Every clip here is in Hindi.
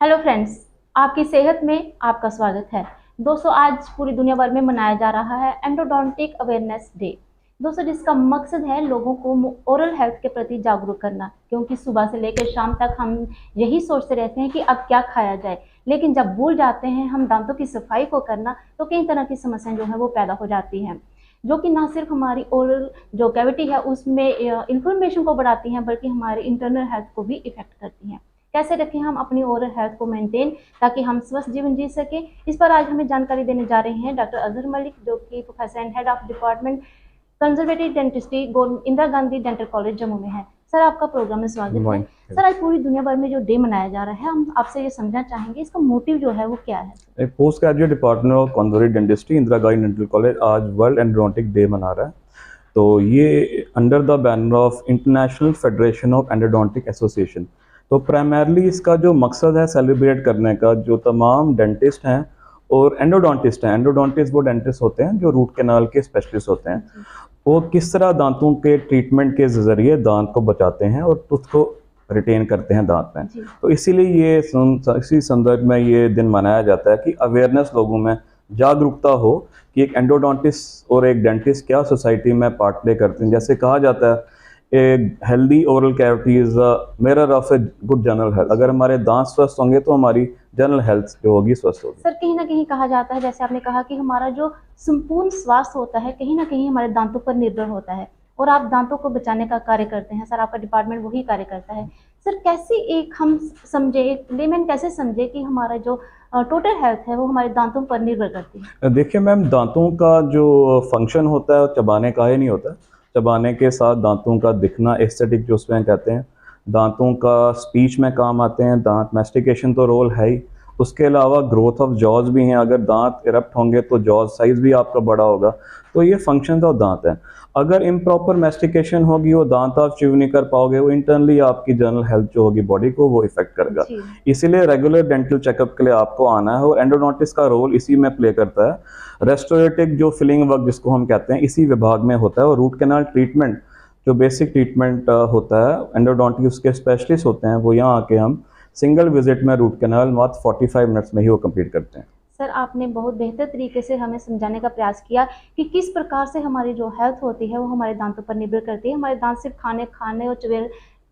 हेलो फ्रेंड्स, आपकी सेहत में आपका स्वागत है। दोस्तों, आज पूरी दुनिया भर में मनाया जा रहा है एंडोडोंटिक अवेयरनेस डे। दोस्तों, जिसका मकसद है लोगों को ओरल हेल्थ के प्रति जागरूक करना, क्योंकि सुबह से लेकर शाम तक हम यही सोचते रहते हैं कि अब क्या खाया जाए, लेकिन जब भूल जाते हैं हम दांतों की सफाई को करना, तो कई तरह की समस्याएं जो है वो पैदा हो जाती हैं, जो कि ना सिर्फ हमारी ओरल जो कैविटी है उसमें इंफ्लेमेशन को बढ़ाती हैं, बल्कि हमारे इंटरनल हेल्थ को भी इफेक्ट करती हैं। कैसे रखें हम अपनी ओरल हेल्थ को मेंटेन, ताकि हम स्वस्थ जीवन जी सकें, इस पर आज हमें जानकारी देने जा रहे हैं डॉक्टर अजहर मलिक, जो कि professor and head of department conservative dentistry Indira Gandhi dental college Jammu में है। सर, आपका प्रोग्राम में स्वागत है। सर, आज पूरी दुनिया भर में जो डे मनाया जा रहा है, हम आपसे ये समझना चाहेंगे इसका मोटिव जो है वो क्या है। एक post graduate department of conservative dentistry Indira Gandhi dental college आज वर्ल्ड एंडोडोंटिक डे मना रहा है। तो ये under the banner of international federation of endodontic association. तो प्राइमरली इसका जो मकसद है सेलिब्रेट करने का, जो तमाम डेंटिस्ट हैं और एंडोडोंटिस्ट हैं। एंडोडोंटिस्ट वो डेंटिस्ट होते हैं जो रूट कैनाल के स्पेशलिस्ट होते हैं। वो किस तरह दांतों के ट्रीटमेंट के जरिए दांत को बचाते हैं और उसको रिटेन करते हैं दांत में। तो इसीलिए ये इसी संदर्भ में ये दिन मनाया जाता है कि अवेयरनेस लोगों में जागरूकता हो कि एक एंडोडोंटिस्ट और एक डेंटिस्ट क्या सोसाइटी में पार्ट प्ले करते हैं। जैसे कहा जाता है, एक healthy oral cavity is a mirror of a good general health. अगर हमारे दांत स्वस्थ होंगे तो हमारी जनरल हेल्थ जो होगी स्वस्थ होगी। सर, कहीं ना कहीं कहा जाता है, जैसे आपने कहा कि हमारा जो संपूर्ण स्वास्थ्य होता है कहीं ना कहीं हमारे दांतों पर निर्भर होता है, और आप दांतों को बचाने का कार्य करते हैं। सर, आपका डिपार्टमेंट वही कार्य करता है। सर, कैसे एक हम समझे, एक लेमैन कैसे समझे कि हमारा जो टोटल हेल्थ है वो हमारे दांतों पर निर्भर करती है। देखिए मैम, दांतों का जो फंक्शन होता है चबाने का ही नहीं होता। चबाने के साथ दांतों का दिखना, एस्थेटिक जो उसमें कहते हैं, दांतों का स्पीच में काम आते हैं दांत। मैस्टिकेशन तो रोल है ही, उसके अलावा ग्रोथ ऑफ जॉज भी हैं। अगर दांत इरप्ट होंगे तो जॉज साइज भी आपका बड़ा होगा। तो ये फंक्शंस ऑफ दांत हैं। अगर इम्प्रॉपर मैस्टिकेशन होगी, वो दांत आप च्यू नहीं कर पाओगे, वो इंटरनली आपकी जनरल हेल्थ जो होगी बॉडी को वो इफेक्ट करेगा। इसीलिए रेगुलर डेंटल चेकअप के लिए आपको आना है, और एंडोडोंटिस्ट का रोल इसी में प्ले करता है। रेस्टोरेटिव जो फिलिंग वर्क जिसको हम कहते हैं, इसी विभाग में होता है। और रूट कैनाल ट्रीटमेंट जो बेसिक ट्रीटमेंट होता है, एंडोडोंटिस्ट के स्पेशलिस्ट होते हैं, वो यहाँ आके हम सिंगल विजिट में रूट कैनाल मात्र 45 मिनट्स में ही वो कंप्लीट करते हैं। सर, आपने बहुत बेहतर तरीके से हमें समझाने का प्रयास किया कि किस प्रकार से हमारी जो हेल्थ होती है वो हमारे दांतों पर निर्भर करती है। हमारे दांत सिर्फ खाने और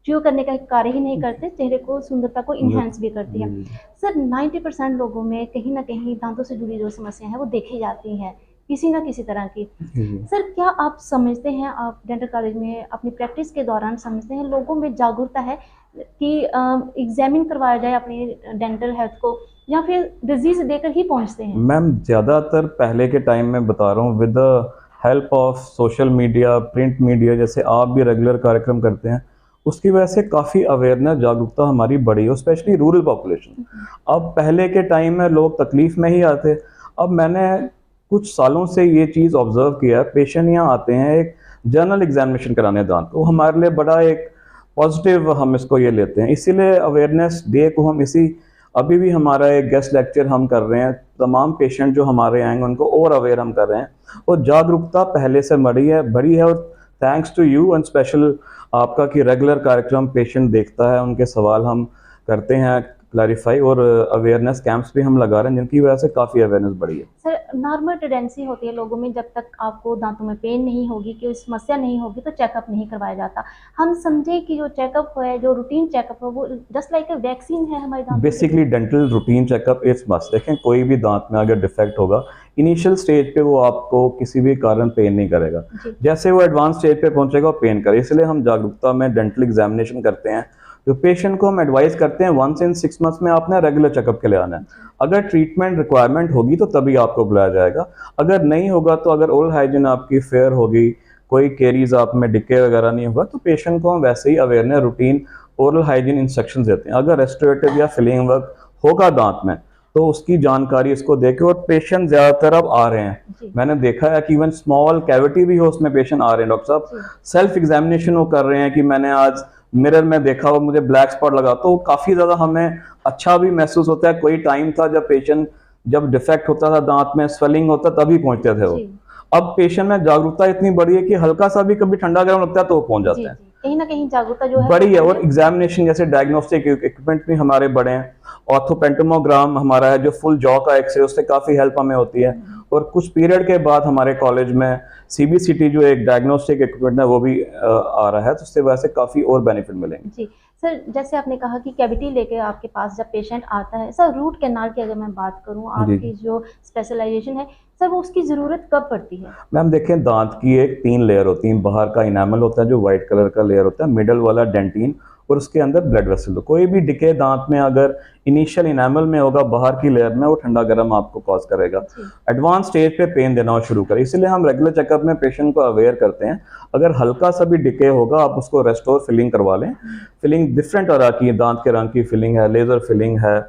च्यू करने का कार्य ही नहीं करते, चेहरे को सुंदरता को इन्हेंस भी करती है। सर, 90% लोगों में कहीं ना कहीं दांतों से जुड़ी जो समस्या है वो देखी जाती है, किसी ना किसी तरह की। सर, क्या आप समझते हैं, आप डेंटल कॉलेज में अपनी प्रैक्टिस के दौरान समझते हैं लोगों में जागरूकता है कि एग्जामिन करवाया जाए अपनी डेंटल हेल्थ को, या फिर डिजीज देकर ही पहुंचते हैं? मैम, ज़्यादातर पहले के टाइम में बता रहा हूँ, with the help of social media, print media, जैसे आप भी रेगुलर कार्यक्रम करते हैं, उसकी वजह से काफ़ी अवेयरनेस जागरूकता हमारी बढ़ी है, स्पेशली रूरल पॉपुलेशन। अब पहले के टाइम में लोग तकलीफ में ही आते। अब मैंने कुछ सालों से ये चीज़ ऑब्जर्व किया है, पेशेंट यहाँ आते हैं एक जनरल एग्जामिनेशन कराने दांत, तो हमारे लिए बड़ा एक पॉजिटिव हम इसको ये लेते हैं। इसीलिए अवेयरनेस डे को हम अभी भी हमारा एक गेस्ट लेक्चर हम कर रहे हैं। तमाम पेशेंट जो हमारे आएंगे उनको और अवेयर हम कर रहे हैं, और जागरूकता पहले से बढ़ी है। और thanks to you and special आपका कि रेगुलर कार्यक्रम पेशेंट देखता है, उनके सवाल हम करते हैं क्लैरिफाई, और अवेयरनेस कैंप्स भी हम लगा रहे हैं, जिनकी वजह से काफ़ी अवेयरनेस बढ़ी है। सर, नॉर्मल टेंडेंसी होती है लोगों में, जब तक आपको दांतों में पेन नहीं होगी, कोई समस्या नहीं होगी, तो चेकअप नहीं करवाया जाता। हम समझे कि जो चेकअप है, जो रूटीन चेकअप है, वो जस्ट लाइक ए वैक्सीन है हमारे दांतों। Basically dental routine checkup is must. देखें, कोई भी दांत में अगर डिफेक्ट होगा, इनिशियल स्टेज पे वो आपको किसी भी कारण पेन नहीं करेगा। जैसे वो एडवांस स्टेज पे पहुंचेगा पेन करे। इसलिए हम जागरूकता में डेंटल एग्जामिनेशन करते हैं। जो पेशेंट को हम एडवाइस करते हैं, 1 से 6 मंथ्स में आपने रेगुलर चेकअप के लिए आना है। अगर ट्रीटमेंट रिक्वायरमेंट होगी तो तभी आपको बुलाया जाएगा। अगर नहीं होगा, तो अगर ओरल हाइजीन आपकी फेयर होगी, कोई केरीज आप में डिके वगैरह नहीं होगा, तो पेशेंट को हम वैसे ही awareness routine oral hygiene instructions देते हैं। अगर रेस्टोरेटिव या फिलिंग वर्क होगा दांत में, तो उसकी जानकारी इसको देके, और पेशेंट ज्यादातर अब आ रहे हैं। मैंने देखा है कि इवन स्मॉल कैविटी भी हो उसमें पेशेंट आ रहे हैं। डॉक्टर साहब सेल्फ एग्जामिनेशन वो कर रहे हैं कि मैंने आज मिरर में देखा और मुझे ब्लैक स्पॉट लगा, तो काफी ज्यादा हमें अच्छा भी महसूस होता है। कोई टाइम था जब पेशेंट जब डिफेक्ट होता था दांत में, स्वेलिंग होता, तभी पहुंचते थे वो। अब पेशेंट में जागरूकता इतनी बड़ी है कि हल्का सा भी कभी ठंडा गर्म लगता है तो वो पहुंच जाते हैं। कहीं ना कहीं जागरूकता जो है बड़ी है। और एग्जामिनेशन जैसे डायग्नोस्टिक इक्विपमेंट भी हमारे बड़े हैं, ऑर्थोपेंटोमोग्राम हमारा है, जो फुल जॉ का एक्सरे, उससे काफ़ी हेल्प हमें होती है। और कुछ पीरियड के बाद हमारे कॉलेज में CBCT जो एक डायग्नोस्टिक इक्विपमेंट है वो भी आ रहा है, तो उससे वैसे काफ़ी और बेनिफिट मिलेंगे। जी सर, जैसे आपने कहा कि कैविटी लेके आपके पास जब पेशेंट आता है, सर रूट कैनाल की अगर मैं बात करूं, जी आपकी जो स्पेशलाइजेशन है सर, वो उसकी ज़रूरत कब पड़ती है? मैम देखें, दांत की एक 3 लेयर होती हैं। बाहर का इनामल होता है जो वाइट कलर का लेयर होता है, मिडल वाला डेंटिन, और उसके अंदर ब्लड वेसल। कोई भी डिके दांत में अगर इनिशियल इनामल में होगा, बाहर की लेयर में, वो ठंडा गर्म आपको कॉज करेगा, एडवांस स्टेज पे पेन देना शुरू करे। इसलिए हम रेगुलर चेकअप में पेशेंट को अवेयर करते हैं, अगर हल्का सा भी डिके होगा आप उसको रेस्टोर फिलिंग करवा लें। फिलिंग डिफरेंट तरह की है, दांत के रंग की फिलिंग है, लेजर फिलिंग है,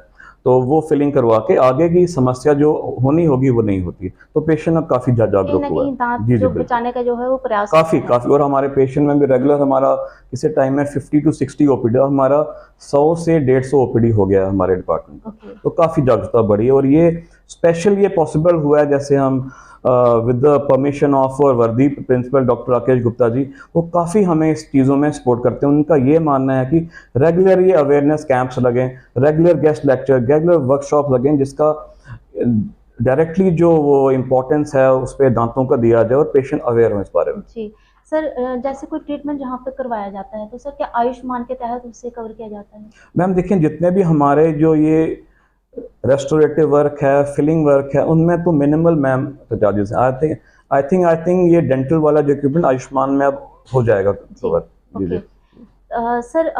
तो वो फिलिंग करवा के आगे की समस्या जो होनी होगी वो नहीं होती। तो पेशेंट अब काफ़ी जागरूक हुआ है। दांत जी जी जो बिल्कुल, बचाने का जो है वो प्रयास काफ़ी। और हमारे पेशेंट में भी रेगुलर हमारा किसी टाइम में 50 to 60 OPD, हमारा 100 से 150 OPD हो गया है हमारे डिपार्टमेंट में। तो काफ़ी जागरूकता बढ़ी है, और ये स्पेशल ये पॉसिबल हुआ है जैसे हम विद द परमिशन ऑफ और वर्दी प्रिंसिपल डॉक्टर राकेश गुप्ता जी, वो काफ़ी हमें इस चीज़ों में सपोर्ट करते हैं। उनका ये मानना है कि रेगुलर ये अवेयरनेस कैंप्स लगें, regular guest lecture, regular workshop लगें, जिसका डायरेक्टली जो वो इम्पोर्टेंस है उस पर दांतों का दिया जाए और पेशेंट अवेयर हो इस बारे में। जी सर, जैसे कोई ट्रीटमेंट जहाँ पे करवाया जाता है तो सर क्या आयुष्मान के तहत उससे कवर किया जाता है? मैम देखिए, जितने भी हमारे जो ये रेस्टोरेटिव वर्क है, फिलिंग वर्क है, उनमें तो मिनिमल मैम चार्जेस हैं। आई थिंक ये डेंटल वाला जो इक्विपमेंट आयुष्मान में अब हो जाएगा कवर। जी जी सर,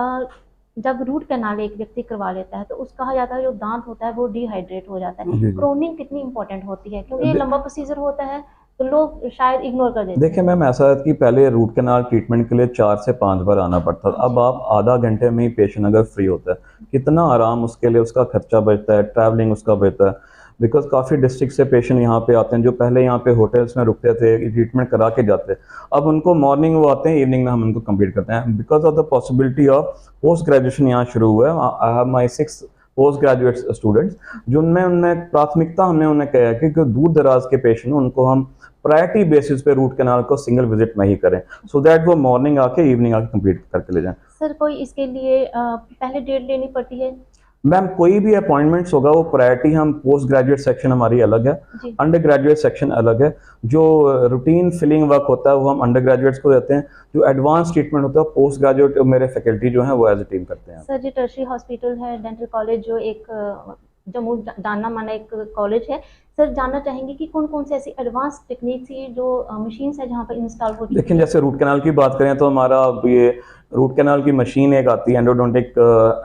जब रूट कैनाल एक व्यक्ति करवा लेता है तो उसका कहा जाता है जो दांत होता है वो डिहाइड्रेट हो जाता है। क्रोनिंग कितनी इंपॉर्टेंट होती है, क्योंकि ये लंबा प्रोसीजर होता है तो लोग शायद इग्नोर कर देते हैं। देखिए मैम, ऐसा है कि पहले रूट कैनाल ट्रीटमेंट के लिए 4 से 5 बार आना पड़ता था। अब आप आधा घंटे में ही पेशेंट अगर फ्री होता है, कितना आराम उसके लिए, उसका खर्चा बचता है, ट्रैवलिंग उसका बचता है। बिकॉज काफ़ी डिस्ट्रिक्ट से पेशेंट यहाँ पे आते हैं जो पहले यहाँ पे होटल्स में रुकते थे, ट्रीटमेंट करा के जाते। अब उनको मॉर्निंग वो आते हैं, इवनिंग में हम उनको कंप्लीट करते हैं। Because of the possibility of post graduation यहाँ शुरू हुआ है। I have my 6 post graduate students, जिनमें उनमें प्राथमिकता हमने उन्हें कहा है कि दूर दराज के पेशेंट हैं उनको हम प्रायोरिटी बेसिस पे रूट कैनाल को सिंगल विजिट में ही करें, सो दैट वो मॉर्निंग आके इवनिंग आके कंप्लीट करके ले जाएं। सर कोई इसके लिए पहले डेट लेनी पड़ती है? मैम कोई भी अपॉइंटमेंट्स होगा वो प्रायोरिटी, हम पोस्ट ग्रेजुएट सेक्शन हमारी अलग है, अंडर ग्रेजुएट सेक्शन अलग है। जो रूटीन फिलिंग वर्क होता है वो हम अंडर ग्रेजुएट्स को देते हैं, जो एडवांस ट्रीटमेंट होता है पोस्ट ग्रेजुएट मेरे फैकल्टी जो है वो एज ए टीम करते हैं। सर, जो टर्शरी हॉस्पिटल है, डेंटल कॉलेज जो एक जम्मू जाना माना एक कॉलेज है, सर जानना चाहेंगे कि कौन कौन से ऐसी एडवांस टेक्निक्स ही जो मशीन्स है जहाँ पर इंस्टॉल हो चुकी है? लेकिन जैसे रूट कैनाल की बात करें तो हमारा ये रूट कैनाल की मशीन एक आती है एंडोडोंटिक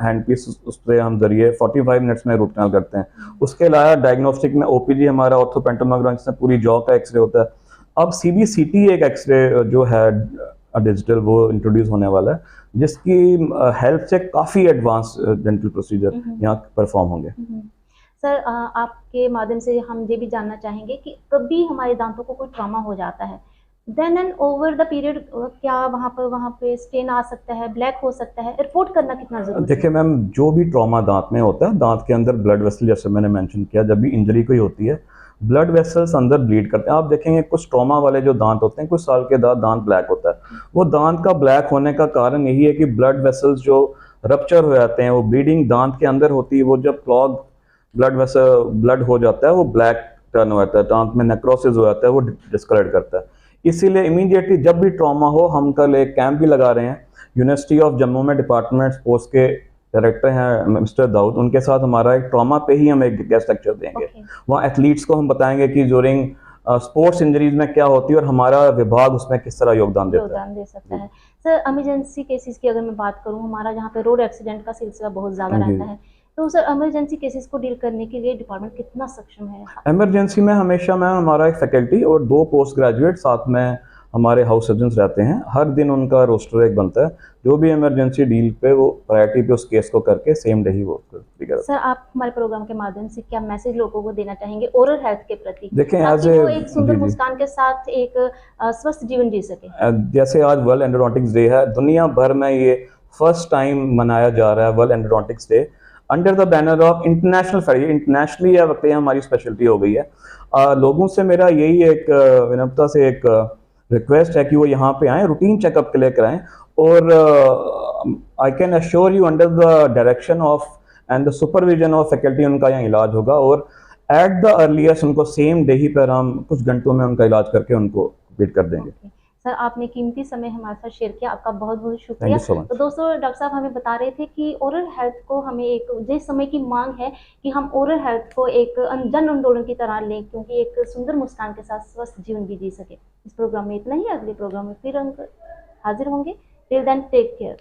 हैंड पीस, उस पर हम जरिए 45 मिनट्स में रूट कैनाल करते हैं। उसके अलावा डायग्नोस्टिक में OPG हमारा ऑर्थोपेंटोमोग्राम, जिसमें पूरी जॉ का एक्सरे होता है। अब CBCT एक एक्सरे जो है डिजिटल वो इंट्रोड्यूस होने वाला है, जिसकी हेल्प से काफ़ी एडवांस डेंटल प्रोसीजर यहाँ परफॉर्म होंगे। सर, आपके माध्यम से हम ये भी जानना चाहेंगे कि कभी हमारे दांतों को कोई ट्रॉमा हो जाता है, then and over the period क्या वहाँ पे स्टेन आ सकता है, ब्लैक हो सकता है, रिपोर्ट करना कितना जरूरी है? देखिए मैम, जो भी ट्रॉमा दांत में होता है, दांत के अंदर ब्लड वेसल, जैसे मैंने मेंशन किया, जब भी इंजरी कोई होती है ब्लड वेसल्स अंदर ब्लीड करते हैं। आप देखेंगे कुछ ट्रॉमा वाले जो दांत होते हैं, कुछ साल के बाद दांत ब्लैक होता है। वो दांत का ब्लैक होने का कारण यही है कि ब्लड वेसल्स जो रप्चर हो जाते हैं, वो ब्लीडिंग दांत के अंदर होती है, वो जब क्लॉग ब्लड वेसल ब्लड हो जाता है वो ब्लैक टर्न हो जाता है, दांत में नेक्रोसिस हो जाता है, वो डिस्कलर करता है। इसीलिए इमीडिएटली जब भी ट्रॉमा हो, हम कल एक कैंप भी लगा रहे हैं, यूनिवर्सिटी ऑफ जम्मू में डिपार्टमेंट स्पोर्ट्स के डायरेक्टर हैं मिस्टर दाऊद, उनके साथ हमारा एक ट्रॉमा पे ही हम एक गेस्ट लेक्चर देंगे। वहाँ एथलीट्स को हम बताएंगे कि ड्यूरिंग स्पोर्ट्स इंजरीज में क्या होती है और हमारा विभाग उसमें किस तरह योगदान दे सकता है। सर, इमरजेंसी केसेस की अगर मैं बात करूँ, हमारा जहाँ पे रोड एक्सीडेंट का सिलसिला बहुत ज़्यादा रहता है, तो सर इमरजेंसी केसेस को डील करने के लिए डिपार्टमेंट कितना सक्षम है? इमरजेंसी में हमेशा मैम हमारा एक फैकल्टी और 2 पोस्ट ग्रेजुएट साथ में हमारे हाउस सर्जन्स रहते हैं। हर दिन उनका रोस्टर एक बनता है, जो भी इमरजेंसी डील पे वो प्रायोरिटी पे उस केस को करके सेम डे ही वो करते हैं। सर, आप हमारे प्रोग्राम के माध्यम से क्या मैसेज लोगों को देना चाहेंगे ओरल हेल्थ के प्रति? देखें, वो एक सुंदर मुस्कान के साथ एक स्वस्थ जीवन जी सके। जैसे आज वर्ल्ड एंडोडोंटिक्स डे है, दुनिया भर में ये फर्स्ट टाइम मनाया जा रहा है world endodontics day under the banner of international federation. Internationally यह वक्त हमारी स्पेशलिटी हो गई है। लोगों से मेरा यही एक विनम्रता से एक रिक्वेस्ट है कि वो यहाँ पे आएँ, रूटीन चेकअप के लिए कराएं। और I can assure you under the direction of and the supervision of faculty उनका यहाँ इलाज होगा, और एट द अर्लीस्ट उनको सेम डे ही पर हम कुछ घंटों में उनका इलाज करके उनको कंप्लीट कर देंगे। सर, आपने कीमती समय हमारे साथ शेयर किया, आपका बहुत बहुत थैंक शुक्रिया। You so much. तो दोस्तों, डॉक्टर साहब हमें बता रहे थे कि ओरल हेल्थ को हमें एक जिस समय की मांग है कि हम ओरल हेल्थ को एक जन आंदोलन की तरह लें, क्योंकि एक सुंदर मुस्कान के साथ स्वस्थ जीवन भी जी सके। इस प्रोग्राम में इतना ही, अगले प्रोग्राम में फिर हम हाजिर होंगे। Till then take care.